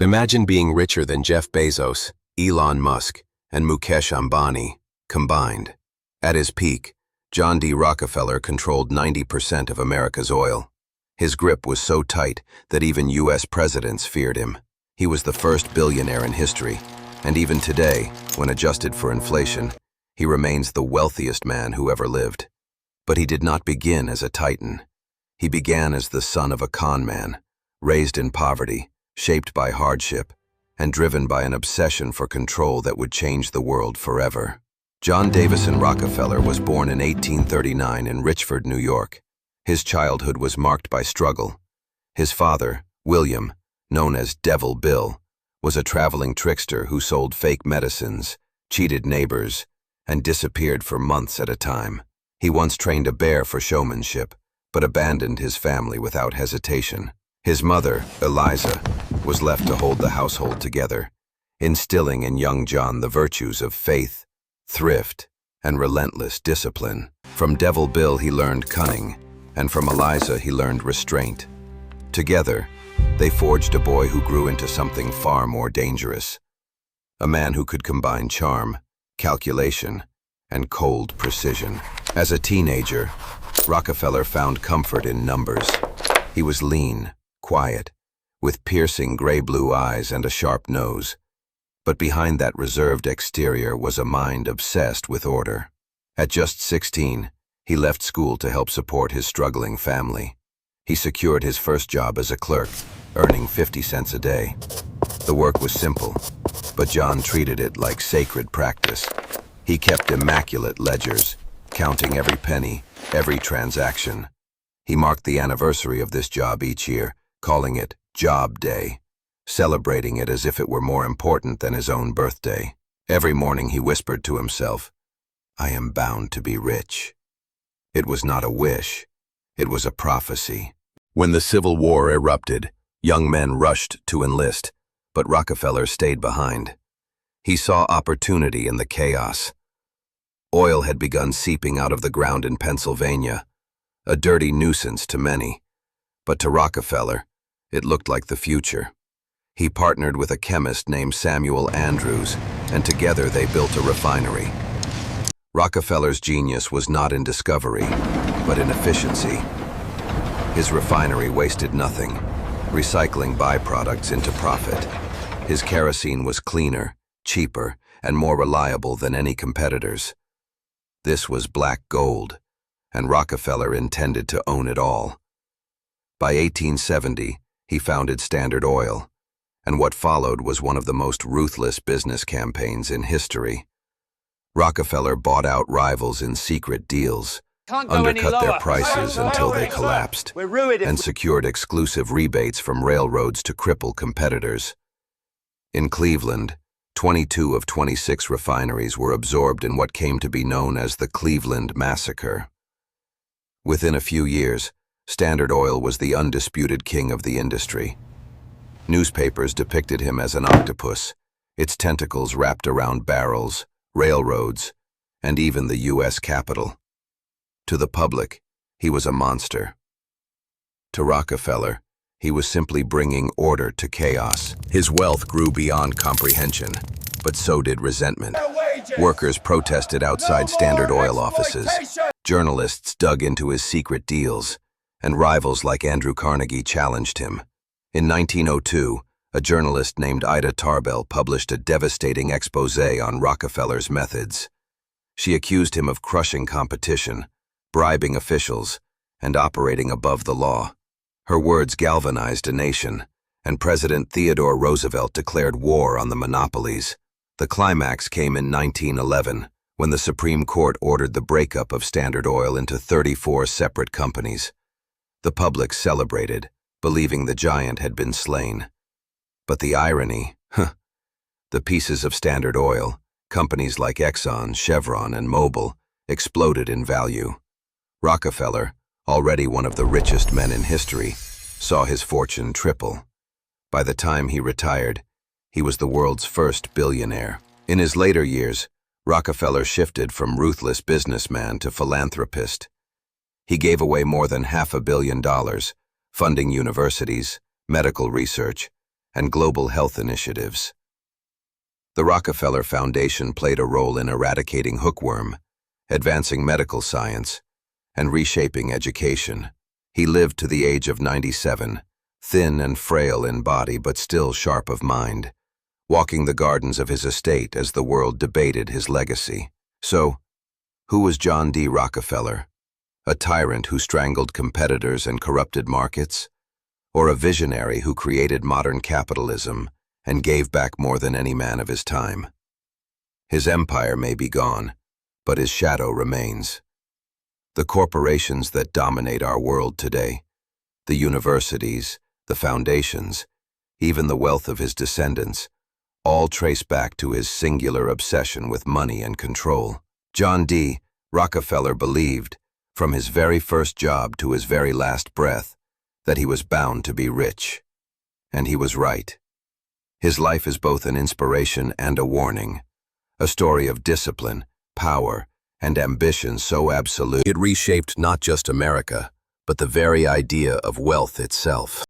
Imagine being richer than Jeff Bezos, Elon Musk, and Mukesh Ambani combined. At his peak, John D. Rockefeller controlled 90% of America's oil. His grip was so tight that even U.S. presidents feared him. He was the first billionaire in history, and even today, when adjusted for inflation, he remains the wealthiest man who ever lived. But he did not begin as a titan. He began as the son of a con man, raised in poverty, shaped by hardship, and driven by an obsession for control that would change the world forever. John Davison Rockefeller was born in 1839 in Richford, New York. His childhood was marked by struggle. His father, William, known as Devil Bill, was a traveling trickster who sold fake medicines, cheated neighbors, and disappeared for months at a time. He once trained a bear for showmanship, but abandoned his family without hesitation. His mother, Eliza, was left to hold the household together, instilling in young John the virtues of faith, thrift, and relentless discipline. From Devil Bill he learned cunning, and from Eliza he learned restraint. Together, they forged a boy who grew into something far more dangerous. A man who could combine charm, calculation, and cold precision. As a teenager, Rockefeller found comfort in numbers. He was lean, quiet, with piercing gray-blue eyes and a sharp nose. But behind that reserved exterior was a mind obsessed with order. At just 16, he left school to help support his struggling family. He secured his first job as a clerk, earning 50 cents a day. The work was simple, but John treated it like sacred practice. He kept immaculate ledgers, counting every penny, every transaction. He marked the anniversary of this job each year, calling it Job Day, celebrating it as if it were more important than his own birthday. Every morning he whispered to himself, "I am bound to be rich." It was not a wish, it was a prophecy. When the Civil War erupted, young men rushed to enlist, but Rockefeller stayed behind. He saw opportunity in the chaos. Oil had begun seeping out of the ground in Pennsylvania, a dirty nuisance to many. But to Rockefeller, it looked like the future. He partnered with a chemist named Samuel Andrews, and together they built a refinery. Rockefeller's genius was not in discovery, but in efficiency. His refinery wasted nothing, recycling byproducts into profit. His kerosene was cleaner, cheaper, and more reliable than any competitors. This was black gold, and Rockefeller intended to own it all. By 1870, he founded Standard Oil, and what followed was one of the most ruthless business campaigns in history. Rockefeller bought out rivals in secret deals, undercut their prices until they collapsed, and secured exclusive rebates from railroads to cripple competitors. In Cleveland, 22 of 26 refineries were absorbed in what came to be known as the Cleveland Massacre. Within a few years, Standard Oil was the undisputed king of the industry. Newspapers depicted him as an octopus, its tentacles wrapped around barrels, railroads, and even the U.S. Capitol. To the public, he was a monster. To Rockefeller, he was simply bringing order to chaos. His wealth grew beyond comprehension, but so did resentment. Workers protested outside Standard Oil offices. Journalists dug into his secret deals, and rivals like Andrew Carnegie challenged him. In 1902, a journalist named Ida Tarbell published a devastating exposé on Rockefeller's methods. She accused him of crushing competition, bribing officials, and operating above the law. Her words galvanized a nation, and President Theodore Roosevelt declared war on the monopolies. The climax came in 1911, when the Supreme Court ordered the breakup of Standard Oil into 34 separate companies. The public celebrated, believing the giant had been slain. But the irony, the pieces of Standard Oil, companies like Exxon, Chevron, and Mobil, exploded in value. Rockefeller, already one of the richest men in history, saw his fortune triple. By the time he retired, he was the world's first billionaire. In his later years, Rockefeller shifted from ruthless businessman to philanthropist. He gave away more than $500 million, funding universities, medical research, and global health initiatives. The Rockefeller Foundation played a role in eradicating hookworm, advancing medical science, and reshaping education. He lived to the age of 97, thin and frail in body but still sharp of mind, walking the gardens of his estate as the world debated his legacy. So, who was John D. Rockefeller? A tyrant who strangled competitors and corrupted markets? Or a visionary who created modern capitalism and gave back more than any man of his time? His empire may be gone, but his shadow remains. The corporations that dominate our world today, the universities, the foundations, even the wealth of his descendants, all trace back to his singular obsession with money and control. John D. Rockefeller believed, from his very first job to his very last breath, that he was bound to be rich. And he was right. His life is both an inspiration and a warning, a story of discipline, power, and ambition so absolute it reshaped not just America, but the very idea of wealth itself.